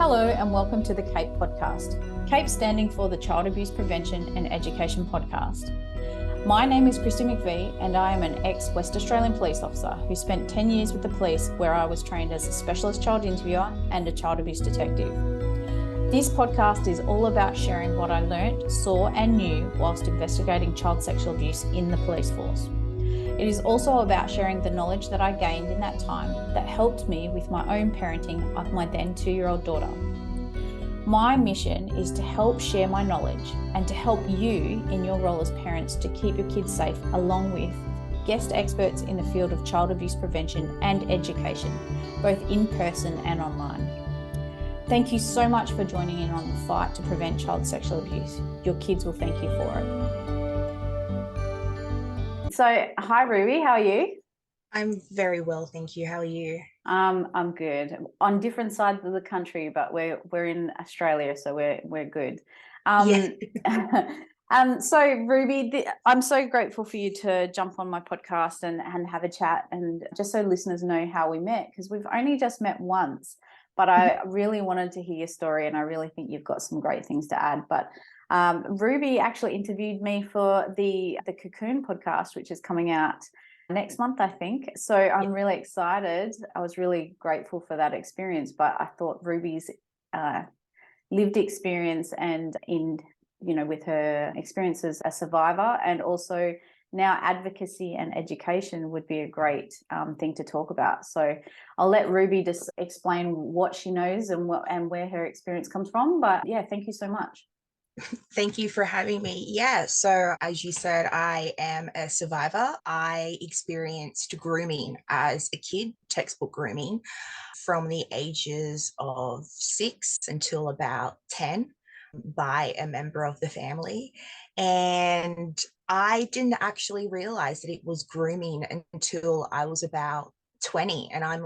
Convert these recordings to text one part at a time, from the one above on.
Hello and welcome to the CAPE podcast. CAPE standing for the Child Abuse Prevention and Education Podcast. My name is Kristi and I am an ex-West Australian police officer who spent 10 years with the police where I was trained as a specialist child interviewer and a child abuse detective. This podcast is all about sharing what I learnt, saw and knew whilst investigating child sexual abuse in the police force. It is also about sharing the knowledge that I gained in that time that helped me with my own parenting of my then 2-year-old daughter. My mission is to help share my knowledge and to help you in your role as parents to keep your kids safe, along with guest experts in the field of child abuse prevention and education, both in person and online. Thank you so much for joining in on the fight to prevent child sexual abuse. Your kids will thank you for it. So, hi Ruby, how are you? I'm very well, thank you. How are you? I'm good. On different sides of the country, but we're in Australia, so we're good. So Ruby, I'm so grateful for you to jump on my podcast and have a chat, and just so listeners know how we met, because we've only just met once, but I really wanted to hear your story, and I really think you've got some great things to add. But Ruby actually interviewed me for the Cocoon Podcast, which is coming out next month, I think. So I'm really excited. I was really grateful for that experience, but I thought Ruby's lived experience and with her experience as a survivor and also now advocacy and education would be a great thing to talk about. So I'll let Ruby just explain what she knows and where her experience comes from. But yeah, thank you so much. Thank you for having me. Yeah, so as you said, I am a survivor. I experienced grooming as a kid, textbook grooming, from the ages of 6 until about 10 by a member of the family. And I didn't actually realize that it was grooming until I was about 20. And I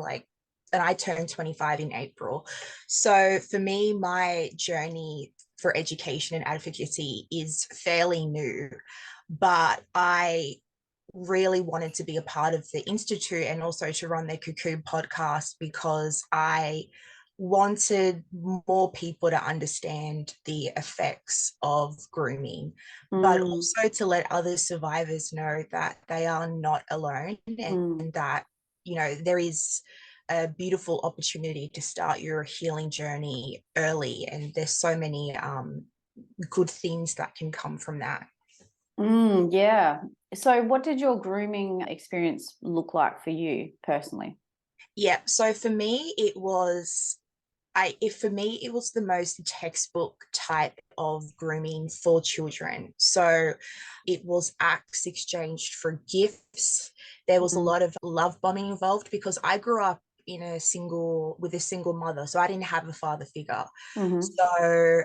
turned 25 in April. So for me, my journey for education and advocacy is fairly new, but I really wanted to be a part of the Institute and also to run the Cocoon Podcast because I wanted more people to understand the effects of grooming, but also to let other survivors know that they are not alone and that, there is a beautiful opportunity to start your healing journey early, and there's so many good things that can come from that. Yeah. So what did your grooming experience look like for you personally? Yeah, so for me it was the most textbook type of grooming for children. So it was acts exchanged for gifts. There was a lot of love bombing involved because I grew up with a single mother, so I didn't have a father figure. So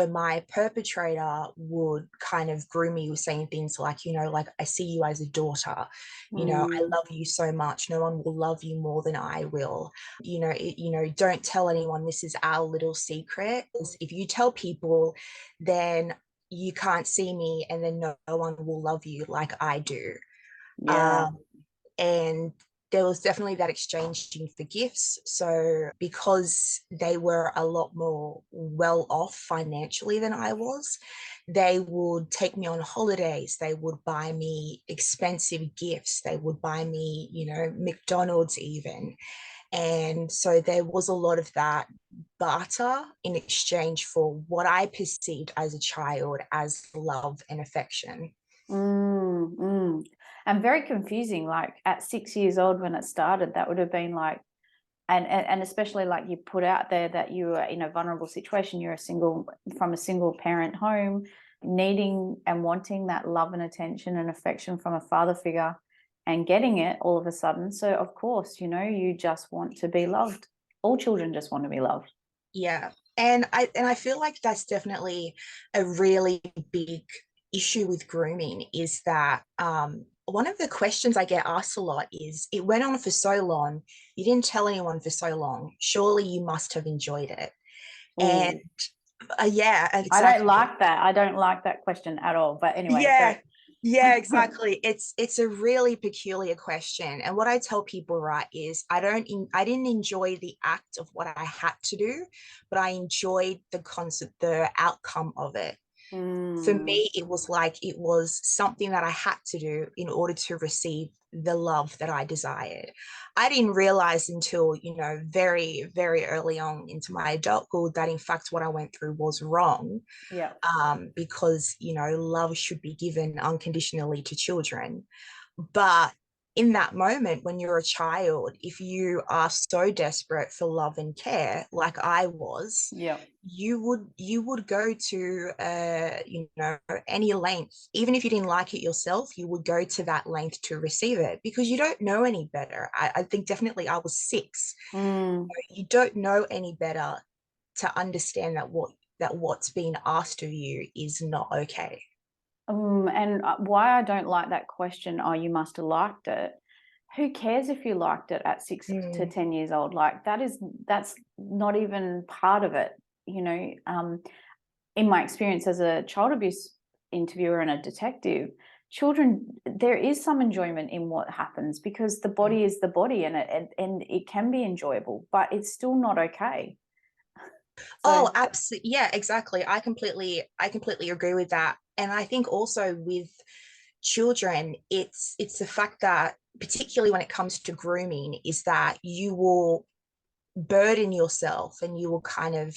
my perpetrator would kind of groom me with saying things like, I see you as a daughter, I love you so much, no one will love you more than I will, don't tell anyone, this is our little secret. If you tell people, then you can't see me and then no one will love you like I do. And there was definitely that exchanging for gifts. So because they were a lot more well off financially than I was, they would take me on holidays. They would buy me expensive gifts. They would buy me, McDonald's even. And so there was a lot of that barter in exchange for what I perceived as a child as love and affection. And very confusing, like at 6 years old when it started, that would have been like, and especially like you put out there that you were in a vulnerable situation, you're from a single parent home, needing and wanting that love and attention and affection from a father figure and getting it all of a sudden. So of course, you just want to be loved. All children just want to be loved. Yeah. And I feel like that's definitely a really big issue with grooming, is that one of the questions I get asked a lot is, it went on for so long, you didn't tell anyone for so long, surely you must have enjoyed it. And yeah, exactly. I don't like that question at all, but anyway. Yeah. Yeah, exactly. It's a really peculiar question. And what I tell people, right, is I didn't enjoy the act of what I had to do, but I enjoyed the concept, the outcome of it. For Mm, me, it was something that I had to do in order to receive the love that I desired. I didn't realize until, very, very early on into my adulthood that in fact what I went through was wrong, yeah. because, love should be given unconditionally to children. But in that moment, when you're a child, if you are so desperate for love and care, like I was, Yeah. you would go to any length. Even if you didn't like it yourself, you would go to that length to receive it because you don't know any better. I think definitely I was 6. Mm. You don't know any better to understand that what's being asked of you is not okay. And why I don't like that question, oh, you must have liked it. Who cares if you liked it at 6 to 10 years old? Like that's not even part of it, you know. In my experience as a child abuse interviewer and a detective, children, there is some enjoyment in what happens because the body is the body, and it can be enjoyable, but it's still not okay. Oh, So, absolutely. Yeah, exactly. I completely agree with that. And I think also with children, it's the fact that particularly when it comes to grooming, is that you will burden yourself and you will kind of,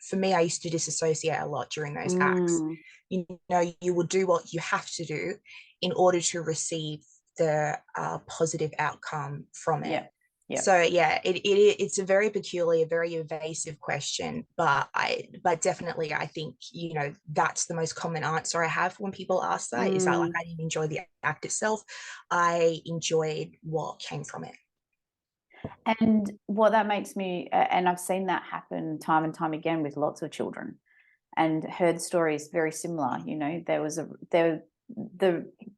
for me, I used to disassociate a lot during those acts. mm, You will do what you have to do in order to receive the positive outcome from it. yeah, yeah. So yeah, it's a very peculiar, very evasive question, but definitely I think that's the most common answer I have when people ask that, is that like Mm. I didn't enjoy the act itself, I enjoyed what came from it. And what that makes me, and I've seen that happen time and time again with lots of children, and heard stories very similar. You know,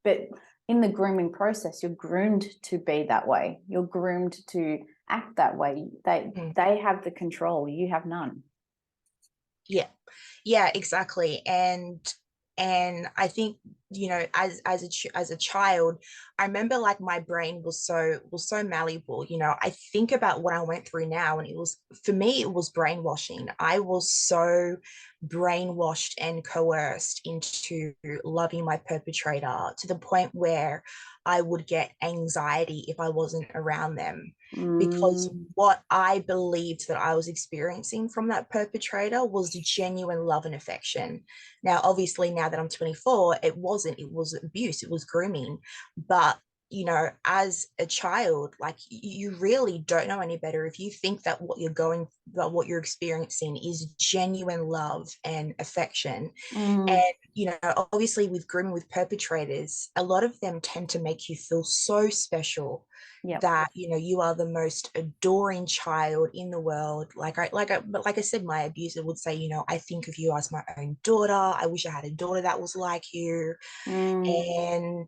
but in the grooming process, you're groomed to be that way. You're groomed to act that way. Mm. They have the control. You have none. Yeah, yeah, exactly. And I think, as a child, I remember like my brain was so malleable. I think about what I went through now, and it was, for me, it was brainwashing. I was so brainwashed and coerced into loving my perpetrator to the point where I would get anxiety if I wasn't around them, because Mm, what I believed that I was experiencing from that perpetrator was genuine love and affection. Now, obviously, now that I'm 24, it wasn't, it was abuse, it was grooming. But, as a child, like you really don't know any better if you think that what you're experiencing is genuine love and affection. And, mm, obviously with grooming with perpetrators, a lot of them tend to make you feel so special, yep. that you are the most adoring child in the world. But like I said, my abuser would say, I think of you as my own daughter. I wish I had a daughter that was like you. Mm.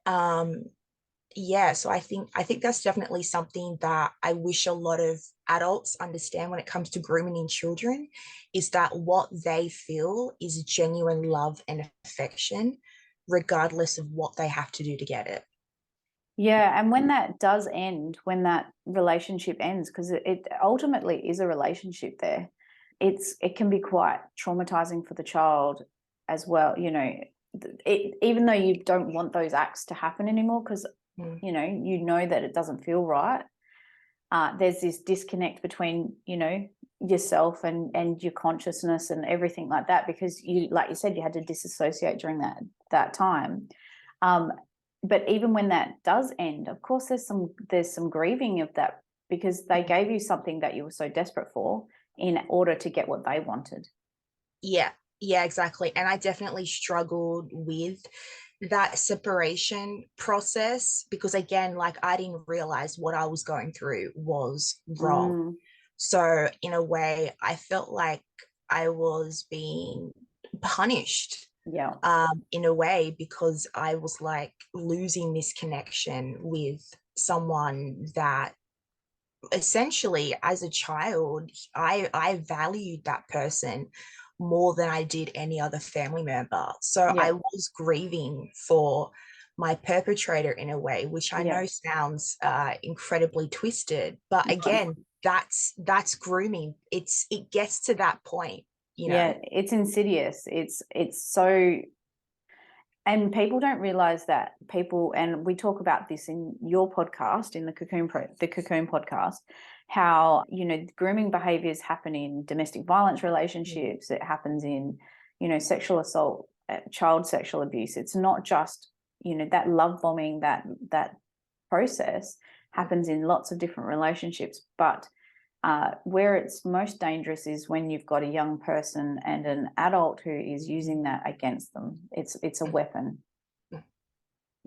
And yeah, so I think that's definitely something that I wish a lot of adults understand when it comes to grooming in children, is that what they feel is genuine love and affection, regardless of what they have to do to get it. Yeah, and when that does end, when that relationship ends, because it ultimately is a relationship there, it can be quite traumatizing for the child as well. You know, even though you don't want those acts to happen anymore, because Mm. you know that it doesn't feel right. There's this disconnect between yourself and your consciousness and everything like that, because like you said, you had to disassociate during that time. Um, but even when that does end, of course, there's some grieving of that, because they gave you something that you were so desperate for in order to get what they wanted. Yeah, yeah, exactly. And I definitely struggled with that separation process because, again, like I didn't realize what I was going through was wrong. Mm, So, in a way, I felt like I was being punished, yeah. in a way, because I was like losing this connection with someone that essentially, as a child, I valued that person more than I did any other family member. So Yeah. I was grieving for my perpetrator in a way, which I Yeah. know sounds incredibly twisted, but No. again, that's grooming. It gets to that point, you know. Yeah, it's insidious. It's so, and people don't realize that people, and we talk about this in your podcast, in the Cocoon podcast, how, you know, grooming behaviors happen in domestic violence relationships. It happens in, you know, sexual assault, child sexual abuse. It's not just, you know, that love bombing, that process happens in lots of different relationships. But where it's most dangerous is when you've got a young person and an adult who is using that against them. It's a weapon.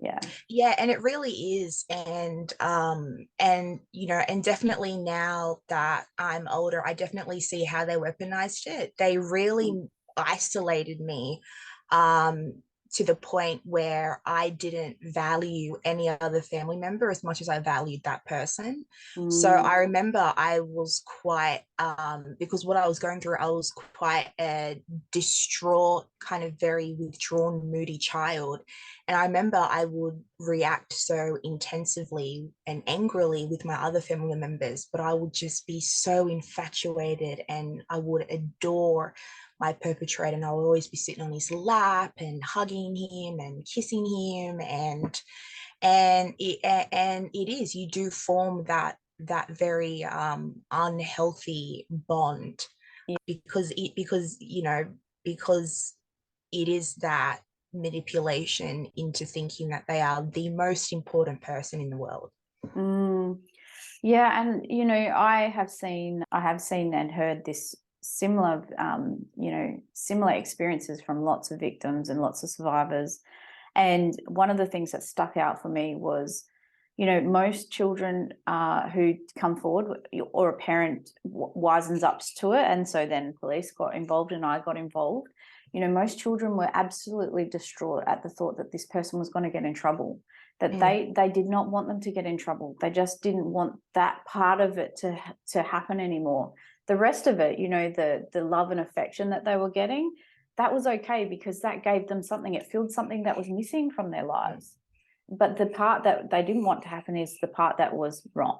Yeah. Yeah, and it really is. And you know, and definitely now that I'm older, I definitely see how they weaponized it. They really isolated me, um to the point where I didn't value any other family member as much as I valued that person. So I remember I was quite because what I was going through, I was quite a distraught, kind of very withdrawn, moody child. And I remember I would react so intensively and angrily with my other family members, but I would just be so infatuated and I would adore my perpetrator. And I would always be sitting on his lap and hugging him and kissing him. And it is, you do form that very unhealthy bond, Yeah. because you know, because it is that manipulation into thinking that they are the most important person in the world. Yeah, and you know, I have seen and heard this similar, you know, similar experiences from lots of victims and lots of survivors. And one of the things that stuck out for me was, you know, most children who come forward, or a parent wisens up to it, and so then police got involved and I got involved. You know, most children were absolutely distraught at the thought that this person was going to get in trouble, that they did not want them to get in trouble. They just didn't want that part of it to happen anymore. The rest of it, you know, the love and affection that they were getting, that was okay because that gave them something. It filled something that was missing from their lives. But the part that they didn't want to happen is the part that was wrong.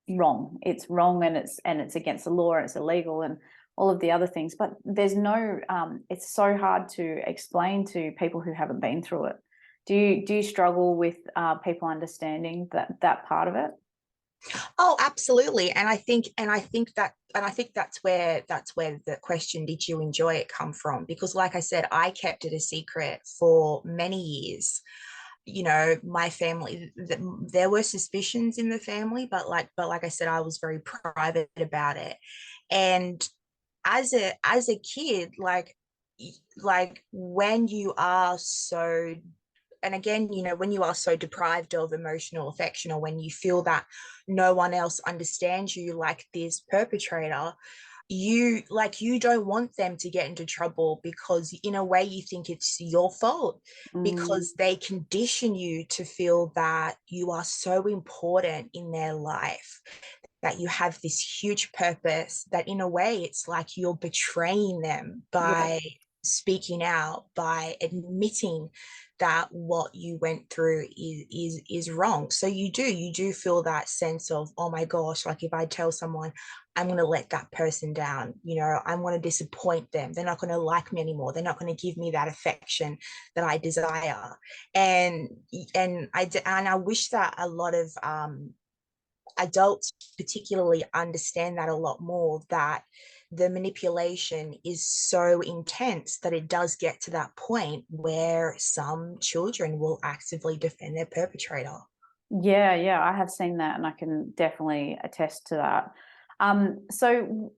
Wrong. It's wrong, and it's against the law, and it's illegal, and all of the other things. But there's no. It's so hard to explain to people who haven't been through it. Do you struggle with people understanding that part of it? Oh, absolutely. And I think that's where the question, did you enjoy it, come from? Because like I said, I kept it a secret for many years. You know, my family, there were suspicions in the family, but like I said, I was very private about it. And as a kid, like when you are so, and again, you know, when you are so deprived of emotional affection, or when you feel that no one else understands you like this perpetrator, you don't want them to get into trouble, because in a way you think it's your fault, because they condition you to feel that you are so important in their life, that you have this huge purpose, that in a way it's like you're betraying them Yeah. by speaking out, by admitting that what you went through is wrong. So you do feel that sense of, oh my gosh, like if I tell someone, I'm going to let that person down, you know, I'm going to disappoint them, they're not going to like me anymore, they're not going to give me that affection that I desire. And I wish that a lot of adults particularly understand that a lot more, that the manipulation is so intense that it does get to that point where some children will actively defend their perpetrator. Yeah, I have seen that, and I can definitely attest to that. So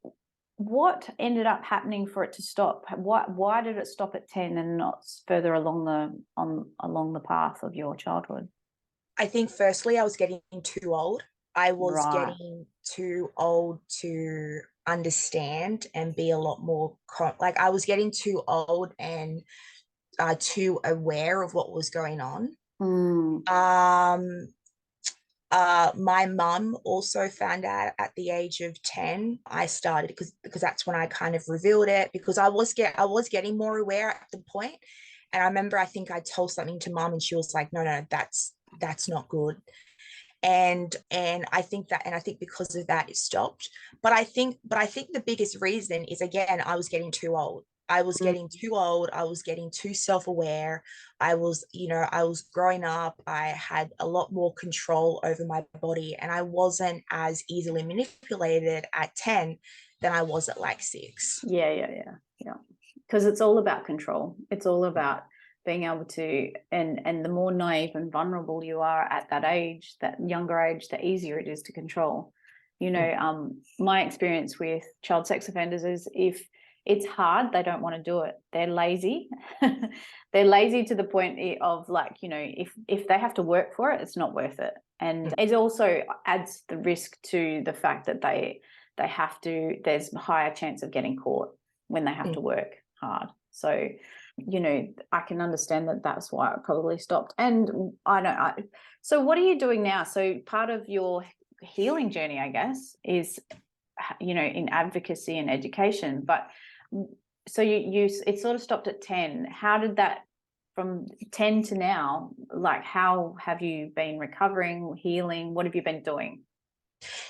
what ended up happening for it to stop? Why did it stop at 10 and not further along the path of your childhood? I think firstly, I was getting too old. I was Right. getting too old to understand and be a lot more like, I was getting too old and too aware of what was going on. Mm. Um, My mum also found out at the age of 10. I started because that's when I kind of revealed it, because I was getting more aware at the point. And I remember, I think I told something to mum and she was like, no, that's not good. And I think because of that it stopped. But I think the biggest reason is, again, I was getting too old. I was getting too old. I was getting too self-aware. I was growing up. I had a lot more control over my body, and I wasn't as easily manipulated at 10 than I was at like 6. Yeah. Because it's all about control. It's all about being able to, and the more naive and vulnerable you are at that age, that younger age, the easier it is to control. My experience with child sex offenders is, if it's hard, they don't want to do it. They're lazy. They're lazy to the point of, like, if they have to work for it, it's not worth it. And it also adds the risk to the fact that they have to, there's a higher chance of getting caught when they have to work hard. So, I can understand that that's why it probably stopped. And so what are you doing now? So part of your healing journey, I guess, is, in advocacy and education. But so it sort of stopped at 10. How did that, from 10 to now, like, how have you been recovering, healing? What have you been doing?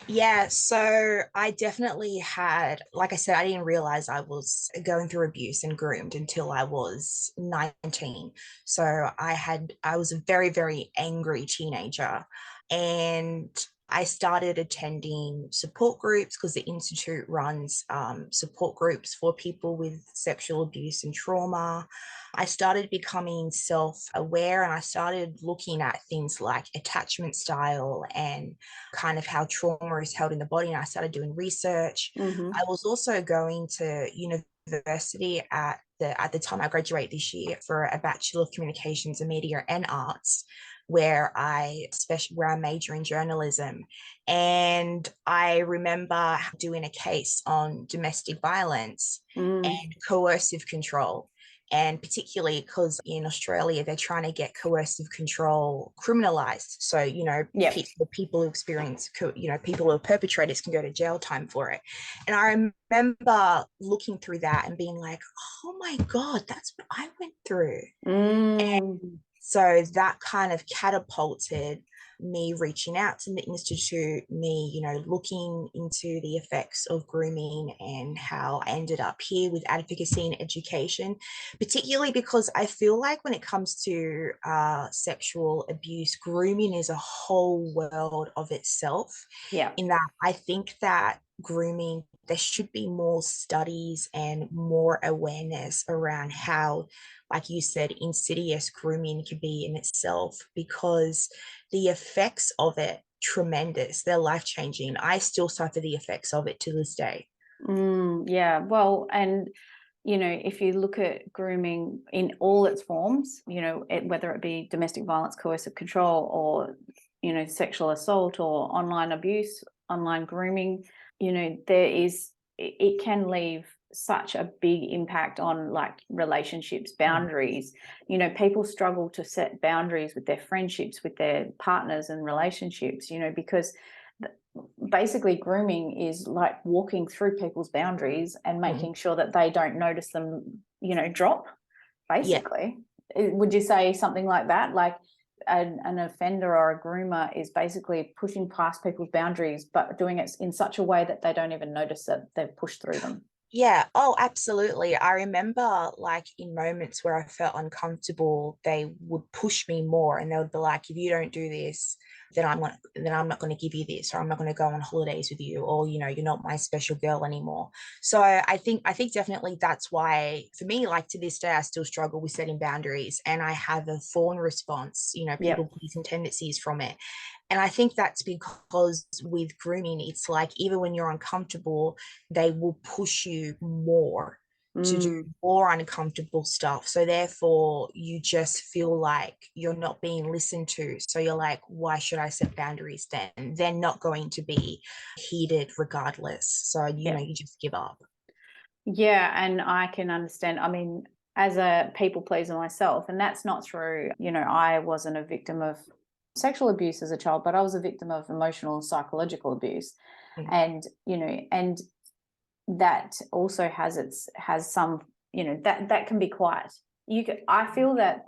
Yeah, so I definitely had, like I said, I didn't realize I was going through abuse and groomed until I was 19. So I was a very, very angry teenager. And I started attending support groups, because the Institute runs support groups for people with sexual abuse and trauma. I started becoming self-aware, and I started looking at things like attachment style and kind of how trauma is held in the body. And I started doing research. I was also going to university at the time I graduate this year for a Bachelor of Communications and Media and Arts, where I major in journalism. And I remember doing a case on domestic violence and coercive control. And particularly because in Australia, they're trying to get coercive control criminalized. So, people who experience, people who are perpetrators can go to jail time for it. And I remember looking through that and being like, oh my God, that's what I went through. And so that kind of catapulted me reaching out to the Institute, me, looking into the effects of grooming, and how I ended up here with advocacy and education, particularly because I feel like when it comes to sexual abuse, grooming is a whole world of itself. Yeah. In that, I think that grooming, there should be more studies and more awareness around how, like you said, insidious grooming could be in itself, because the effects of it, tremendous. They're life-changing. I still suffer the effects of it to this day. Yeah, well, and if you look at grooming in all its forms, whether it be domestic violence, coercive control, or sexual assault, or online abuse, online grooming, it can leave such a big impact on, like, relationships, boundaries. People struggle to set boundaries with their friendships, with their partners and relationships, because basically grooming is like walking through people's boundaries and making sure that they don't notice them, drop, basically. Would you say something like that? Like, an offender or a groomer is basically pushing past people's boundaries, but doing it in such a way that they don't even notice that they've pushed through them. Yeah. Oh, absolutely. I remember, like, in moments where I felt uncomfortable, they would push me more, and they would be like, if you don't do this, then I'm not going to give you this, or I'm not going to go on holidays with you, or you're not my special girl anymore. So I think definitely that's why, for me, like, to this day, I still struggle with setting boundaries, and I have a fawn response, people pleasing tendencies from it. And I think that's because with grooming, it's like, even when you're uncomfortable, they will push you more to do more uncomfortable stuff. So therefore, you just feel like you're not being listened to. So you're like, why should I set boundaries then? They're not going to be heeded regardless. So, you just give up. Yeah, and I can understand. I mean, as a people pleaser myself, and that's not through, I wasn't a victim of sexual abuse as a child, but I was a victim of emotional and psychological abuse. And, and that also has some, that can be quite, I feel that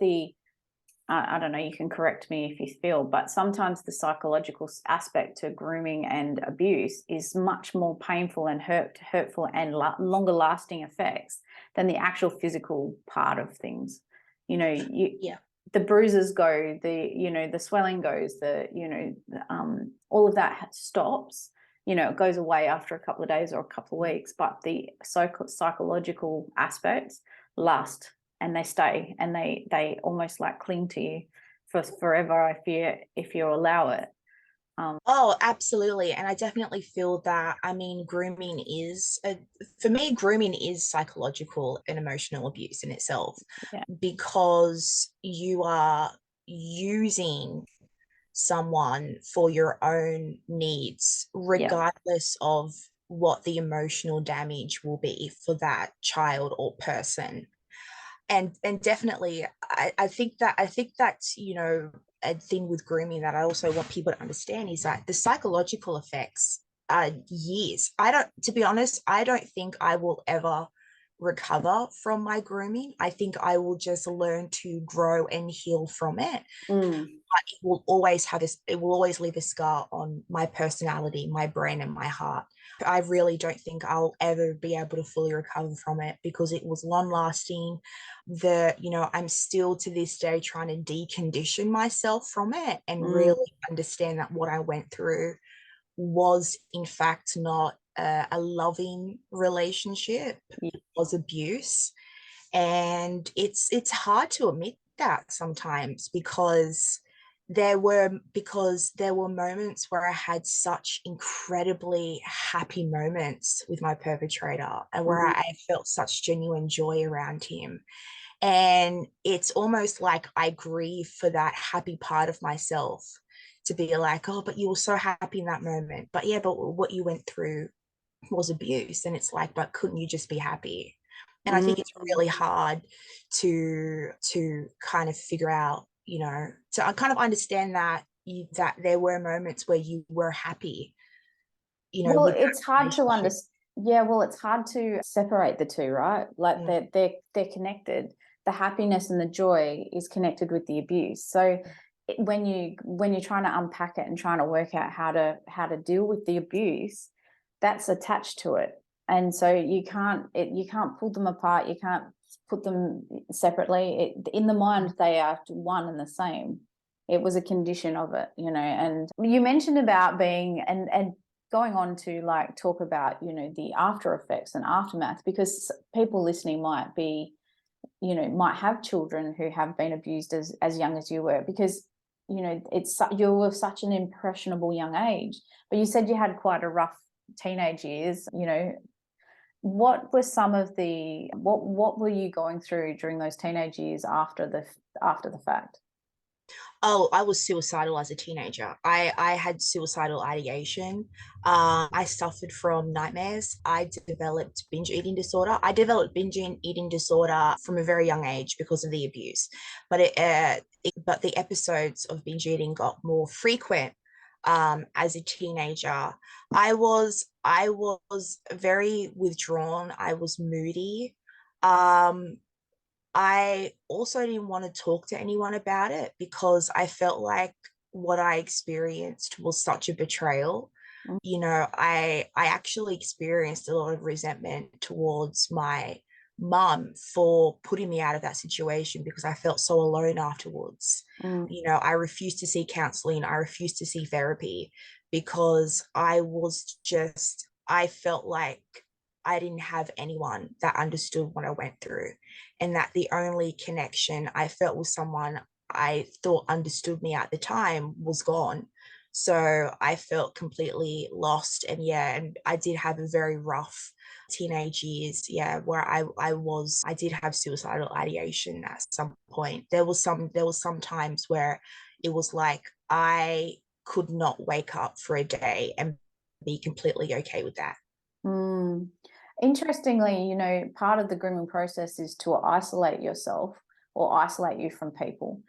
I don't know, you can correct me if you feel, but sometimes the psychological aspect to grooming and abuse is much more painful and hurtful and longer lasting effects than the actual physical part of things. The bruises go, the swelling goes, all of that stops. It goes away after a couple of days or a couple of weeks, but the psychological aspects last. And they stay, and they almost like cling to you for forever if you allow it. Oh, absolutely. And I definitely feel that, grooming for me, grooming is psychological and emotional abuse in itself, because you are using someone for your own needs, regardless of what the emotional damage will be for that child or person. And definitely I think that's a thing with grooming that I also want people to understand is that the psychological effects are years. To be honest, I don't think I will ever recover from my grooming. I think I will just learn to grow and heal from it. But it will always leave a scar on my personality, my brain, and my heart. I really don't think I'll ever be able to fully recover from it because it was long lasting. I'm still to this day trying to decondition myself from it and really understand that what I went through was in fact not a loving relationship. It was abuse. And it's hard to admit that sometimes because there were moments where I had such incredibly happy moments with my perpetrator and where I felt such genuine joy around him. And it's almost like I grieve for that happy part of myself to be like, oh, but you were so happy in that moment. But what you went through was abuse. And it's like, but couldn't you just be happy? And I think it's really hard to kind of figure out, to kind of understand that there were moments where you were happy, Well, it's hard to understand. Yeah, well, it's hard to separate the two, right? Like they're connected. The happiness and the joy is connected with the abuse. So when you're trying to unpack it and trying to work out how to deal with the abuse, that's attached to it. And so you can't pull them apart. You can't put them separately. In the mind, they are one and the same. It was a condition of it, And you mentioned about being and going on to like talk about, the after effects and aftermath, because people listening might have children who have been abused as young as you were, because, you were such an impressionable young age, but you said you had quite a rough teenage years, what were some of what were you going through during those teenage years after the fact? Oh, I was suicidal as a teenager. I had suicidal ideation. I suffered from nightmares. I developed binge eating disorder. I developed binge eating disorder from a very young age because of the abuse. But but the episodes of binge eating got more frequent as a teenager. I was very withdrawn. I was moody. I also didn't want to talk to anyone about it because I felt like what I experienced was such a betrayal. I actually experienced a lot of resentment towards my mum for putting me out of that situation because I felt so alone afterwards. I refused to see counseling. I refused to see therapy because I felt like I didn't have anyone that understood what I went through, and that the only connection I felt with someone I thought understood me at the time was gone. So I felt completely lost. And I did have a very rough teenage years, where I did have suicidal ideation at some point. There was some times where it was like I could not wake up for a day and be completely okay with that. Interestingly, part of the grooming process is to isolate yourself or isolate you from people.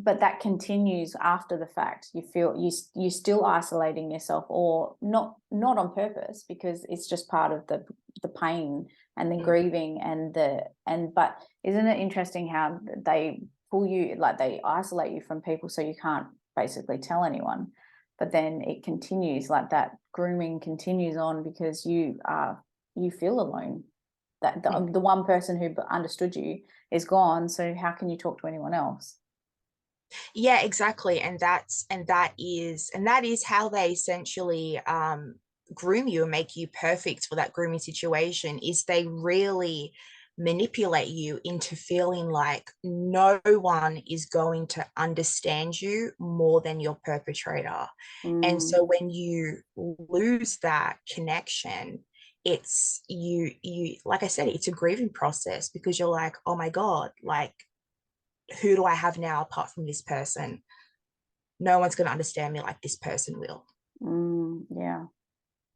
but that continues after the fact. You feel you still isolating yourself, or not on purpose, because it's just part of the pain and the grieving but isn't it interesting how they pull you, like they isolate you from people so you can't basically tell anyone, but then it continues, like that grooming continues on because you feel alone, that the one person who understood you is gone, so how can you talk to anyone else? Yeah, exactly. And that is how they essentially groom you and make you perfect for that grooming situation. Is they really manipulate you into feeling like no one is going to understand you more than your perpetrator. And so when you lose that connection, it's you like I said, it's a grieving process, because you're like, oh my God, like, who do I have now apart from this person? No one's going to understand me like this person will.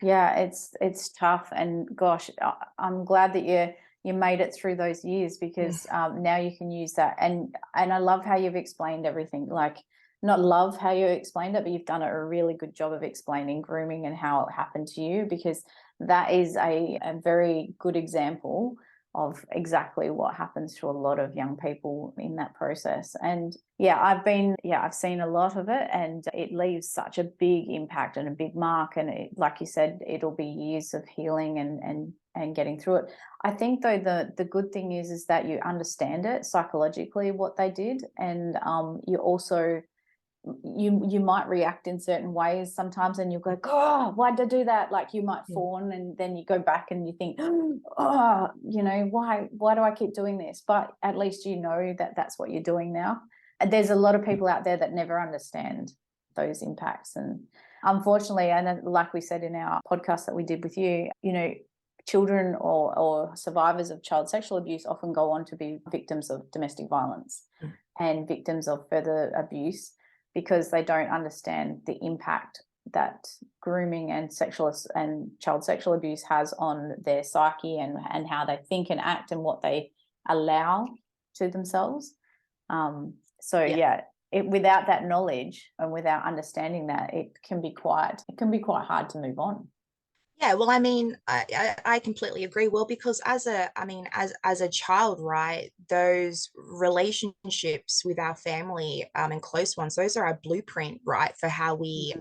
Yeah, it's tough, and gosh, I'm glad that you made it through those years, because now you can use that, and I love how you've explained everything. Like, not love how you explained it, but you've done a really good job of explaining grooming and how it happened to you, because that is a very good example of exactly what happens to a lot of young people in that process. And I've seen a lot of it, and it leaves such a big impact and a big mark. And like you said, it'll be years of healing and getting through it. I think though the good thing is that you understand it psychologically, what they did, and you also you might react in certain ways sometimes, and you'll go, oh, why'd I do that? Like, you might fawn, and then you go back and you think, oh, why do I keep doing this? But at least you know that that's what you're doing now. And there's a lot of people out there that never understand those impacts. And unfortunately, and like we said in our podcast that we did with you, children or survivors of child sexual abuse often go on to be victims of domestic violence and victims of further abuse, because they don't understand the impact that grooming and child sexual abuse has on their psyche, and how they think and act and what they allow to themselves. Without that knowledge and without understanding that, it can be quite hard to move on. Yeah, well, I mean, I completely agree. Well, because as a child, right, those relationships with our family and close ones, those are our blueprint, right, for how we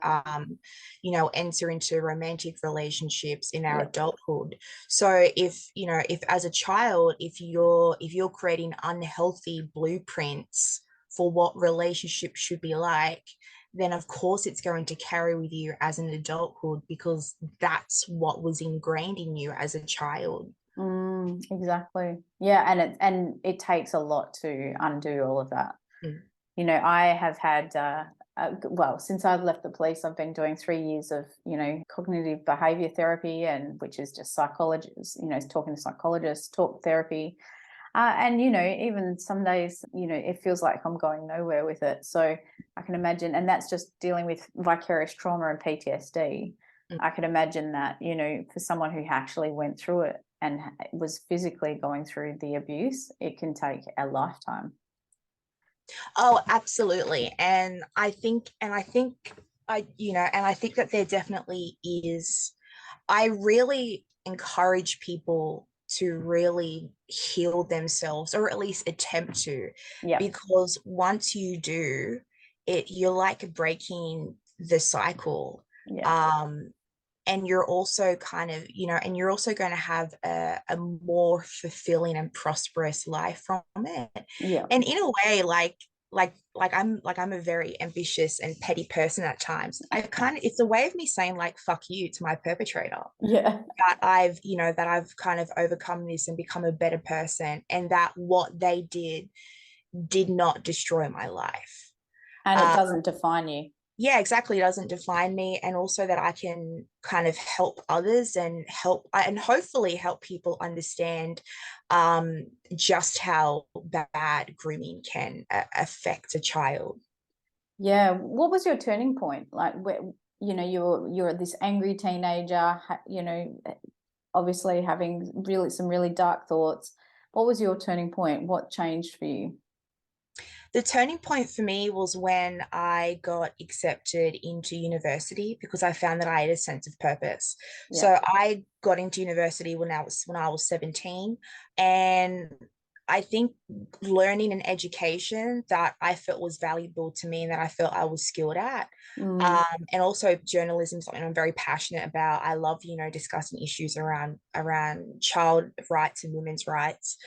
enter into romantic relationships in our adulthood. So if as a child, if you're creating unhealthy blueprints for what relationships should be like, then of course it's going to carry with you as an adulthood, because that's what was ingrained in you as a child. Exactly. Yeah, and it takes a lot to undo all of that. I have had since I've left the police, I've been doing 3 years of cognitive behavior therapy, and which is just psychologists, talking to psychologists, talk therapy. And even some days, it feels like I'm going nowhere with it. So I can imagine, and that's just dealing with vicarious trauma and PTSD. I can imagine that, for someone who actually went through it and was physically going through the abuse, it can take a lifetime. Oh, absolutely. And I think that there definitely is. I really encourage people to really heal themselves, or at least attempt to, because once you do it, you're like breaking the cycle. And you're also kind of, and you're also going to have a more fulfilling and prosperous life from it. And in a way, I'm a very ambitious and petty person at times. It's a way of me saying, like, fuck you to my perpetrator. That I've kind of overcome this and become a better person, and that what they did not destroy my life. And it doesn't define you. Yeah, exactly. It doesn't define me. And also that I can kind of help others and hopefully help people understand just how bad grooming can affect a child. Yeah. What was your turning point? Like, where, you're this angry teenager, obviously having some really dark thoughts. What was your turning point? What changed for you? The turning point for me was when I got accepted into university because I found that I had a sense of purpose. Yeah. So I got into university when I was 17, and I think learning an education that I felt was valuable to me and that I felt I was skilled at. Mm, And also journalism is something I'm very passionate about. I love, discussing issues around child rights and women's rights.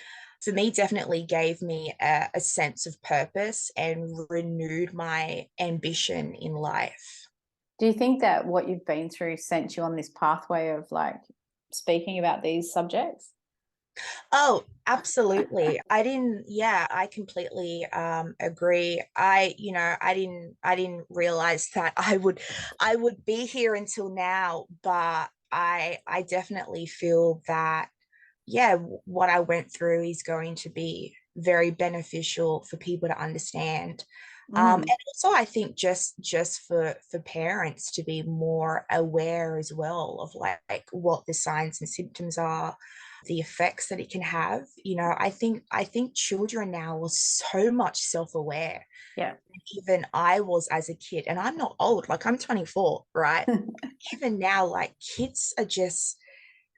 For me, definitely gave me a sense of purpose and renewed my ambition in life. do you think that what you've been through sent you on this pathway of like speaking about these subjects? Oh, absolutely. I completely agree. I didn't realize that I would be here until now, but I definitely feel that what I went through is going to be very beneficial for people to understand. And Mm, also, I think just for parents to be more aware as well of like what the signs and symptoms are, the effects that it can have. I think children now are so much self-aware. yeah. Even I was as a kid, and I'm not old, like I'm 24, right? Even now, like kids are just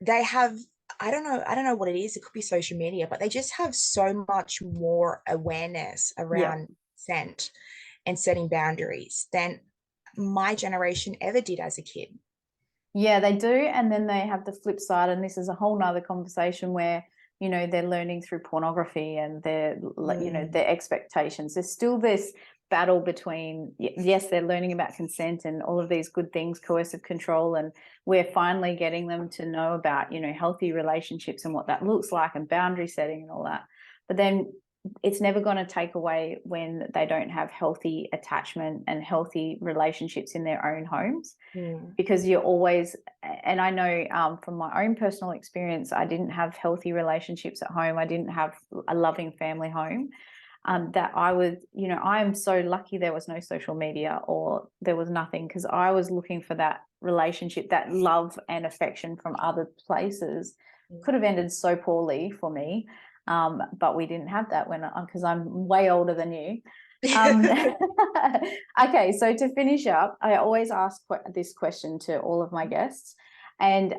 they have I don't know what it is. It could be social media, but they just have so much more awareness Yeah. around consent and setting boundaries than my generation ever did as a kid. Yeah, they do. And then they have the flip side, and this is a whole nother conversation where, they're learning through pornography and Mm, their expectations. There's still this battle between, yes, they're learning about consent and all of these good things, coercive control, and we're finally getting them to know about, healthy relationships and what that looks like and boundary setting and all that. But then it's never going to take away when they don't have healthy attachment and healthy relationships in their own homes, mm, because you're always, and I know from my own personal experience, I didn't have healthy relationships at home. I didn't have a loving family home. That I was, I am so lucky there was no social media or there was nothing, because I was looking for that relationship, that love and affection from other places. mm. Could have ended so poorly for me, but we didn't have that because I'm way older than you. Um, okay, so to finish up, I always ask this question to all of my guests, and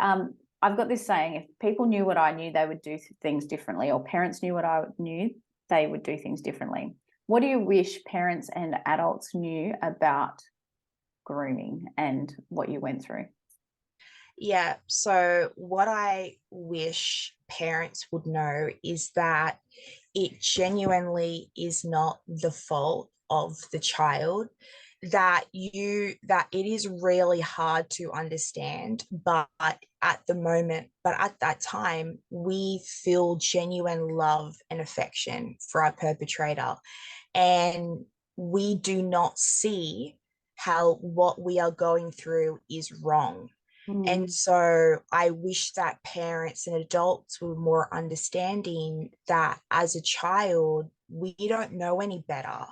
I've got this saying: if people knew what I knew, they would do things differently, or parents knew what I knew, they would do things differently. What do you wish parents and adults knew about grooming and what you went through? Yeah, so what I wish parents would know is that it genuinely is not the fault of the child, that it is really hard to understand, but at that time we feel genuine love and affection for our perpetrator, and we do not see how what we are going through is wrong. And Mm, so I wish that parents and adults were more understanding that as a child, we don't know any better.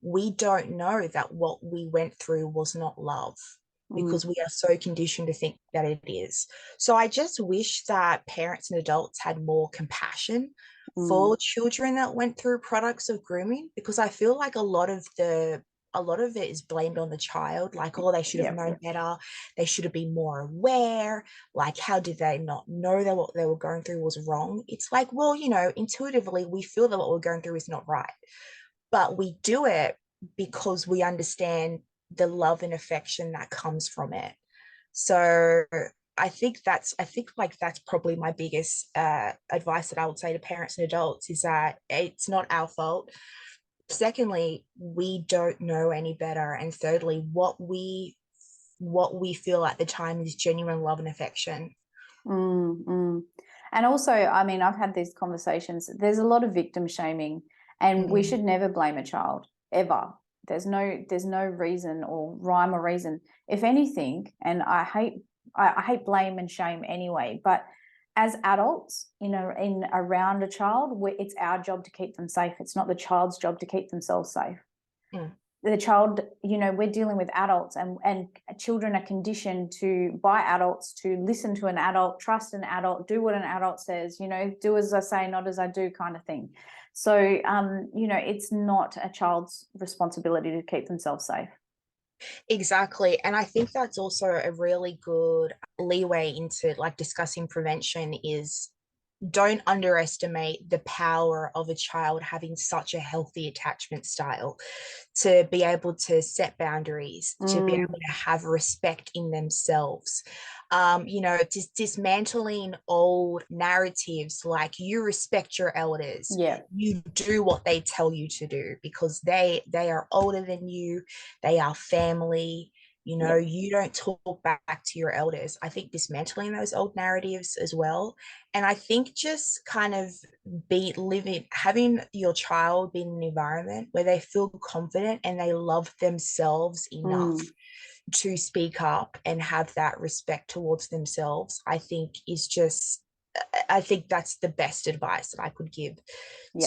We don't know that what we went through was not love, mm, because we are so conditioned to think that it is. So I just wish that parents and adults had more compassion mm. for children that went through products of grooming, because I feel like a lot of it is blamed on the child, like, oh, they should have Yep. known better, they should have been more aware, like how did they not know that what they were going through was wrong? It's like, well, intuitively we feel that what we're going through is not right, but we do it because we understand the love and affection that comes from it. So I think like that's probably my biggest advice that I would say to parents and adults, is that it's not our fault. Secondly, we don't know any better, and thirdly, what we feel at the time is genuine love and affection. Mm, mm. And also, I mean, I've had these conversations. There's a lot of victim shaming, and we Mm, should never blame a child ever. There's no reason or rhyme or reason. If anything, and I hate blame and shame anyway, but as adults, in around a child, it's our job to keep them safe. It's not the child's job to keep themselves safe. mm, The child, we're dealing with adults, and children are conditioned by adults to listen to an adult, trust an adult, do what an adult says, do as I say, not as I do, kind of thing. So, it's not a child's responsibility to keep themselves safe. Exactly. And I think that's also a really good leeway into like discussing prevention is don't underestimate the power of a child having such a healthy attachment style to be able to set boundaries, to be able to have respect in themselves. Just dismantling old narratives like you respect your elders, you do what they tell you to do because they are older than you, they are family. You don't talk back to your elders. I think dismantling those old narratives as well. And I think just kind of having your child be in an environment where they feel confident and they love themselves enough to speak up and have that respect towards themselves, I think that's the best advice that I could give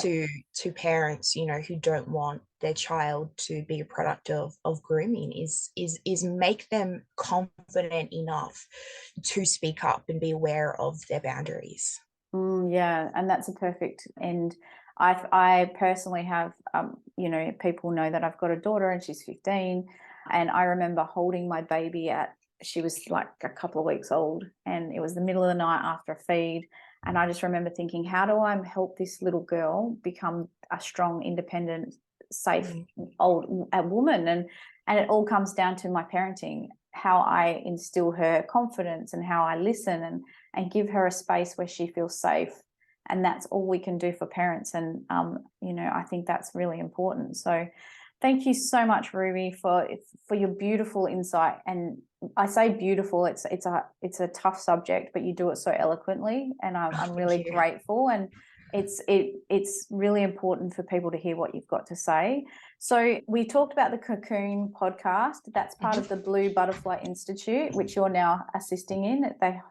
to parents, who don't want their child to be a product of grooming is make them confident enough to speak up and be aware of their boundaries. And that's a perfect end. I personally have, people know that I've got a daughter and she's 15, and I remember holding my baby she was like a couple of weeks old, and it was the middle of the night after a feed. And I just remember thinking, how do I help this little girl become a strong, independent, safe a woman? And it all comes down to my parenting, how I instill her confidence and how I listen and give her a space where she feels safe. And that's all we can do for parents. And, I think that's really important. So thank you so much, Ruby, for your beautiful insight. And I say beautiful, it's a tough subject, but you do it so eloquently, and I'm really grateful. And it's really important for people to hear what you've got to say. So we talked about the Cocoon podcast. That's part of the Blue Butterfly Institute, which you're now assisting in. Do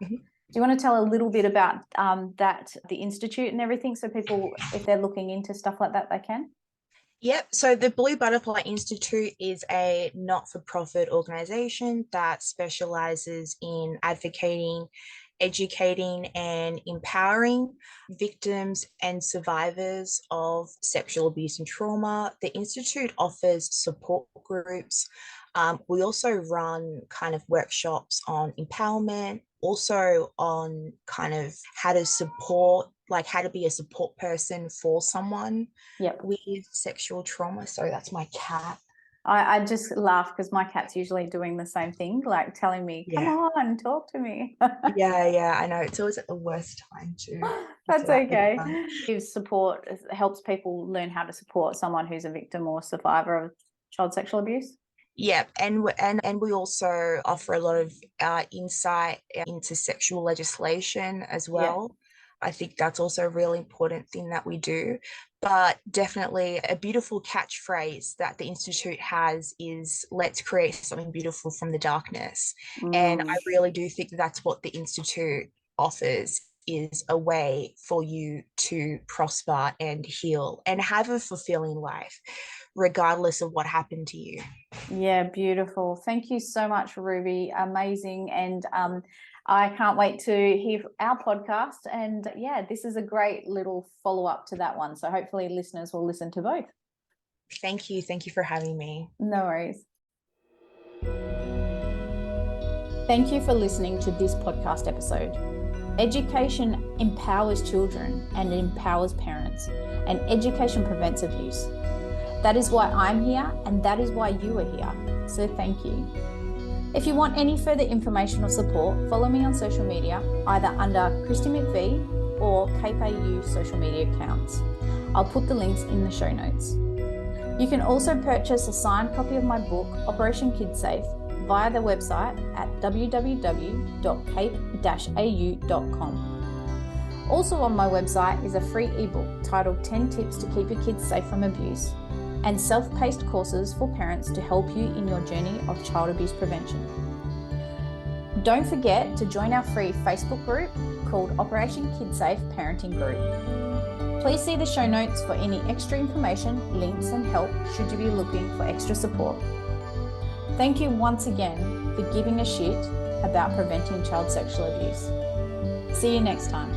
you want to tell a little bit about the institute and everything, so people, if they're looking into stuff like that, they can? Yep. So the Blue Butterfly Institute is a not-for-profit organization that specializes in advocating, educating, and empowering victims and survivors of sexual abuse and trauma. The Institute offers support groups. We also run kind of workshops on empowerment, also on kind of how to be a support person for someone with sexual trauma. So that's my cat. I just laugh because my cat's usually doing the same thing, like telling me, come on, talk to me. Yeah, I know. It's always at the worst time too. That's okay. Gives support, helps people learn how to support someone who's a victim or survivor of child sexual abuse. Yeah, and we also offer a lot of insight into sexual legislation as well. I think that's also a really important thing that we do. But definitely a beautiful catchphrase that the Institute has is, let's create something beautiful from the darkness. And I really do think that's what the Institute offers, is a way for you to prosper and heal and have a fulfilling life, regardless of what happened to you. Yeah, beautiful. Thank you so much, Ruby. Amazing. And I can't wait to hear our podcast. And this is a great little follow-up to that one. So hopefully listeners will listen to both. Thank you. Thank you for having me. No worries. Thank you for listening to this podcast episode. Education empowers children and empowers parents, and education prevents abuse. That is why I'm here, and that is why you are here. So thank you. If you want any further information or support, follow me on social media, either under Kristi McVie or Cape AU social media accounts. I'll put the links in the show notes. You can also purchase a signed copy of my book, Operation Kid Safe, via the website at www.cape-au.com. Also on my website is a free ebook titled 10 Tips to Keep Your Kids Safe from Abuse, and self-paced courses for parents to help you in your journey of child abuse prevention. Don't forget to join our free Facebook group called Operation Kid Safe Parenting Group. Please see the show notes for any extra information, links and help should you be looking for extra support. Thank you once again for giving a shit about preventing child sexual abuse. See you next time.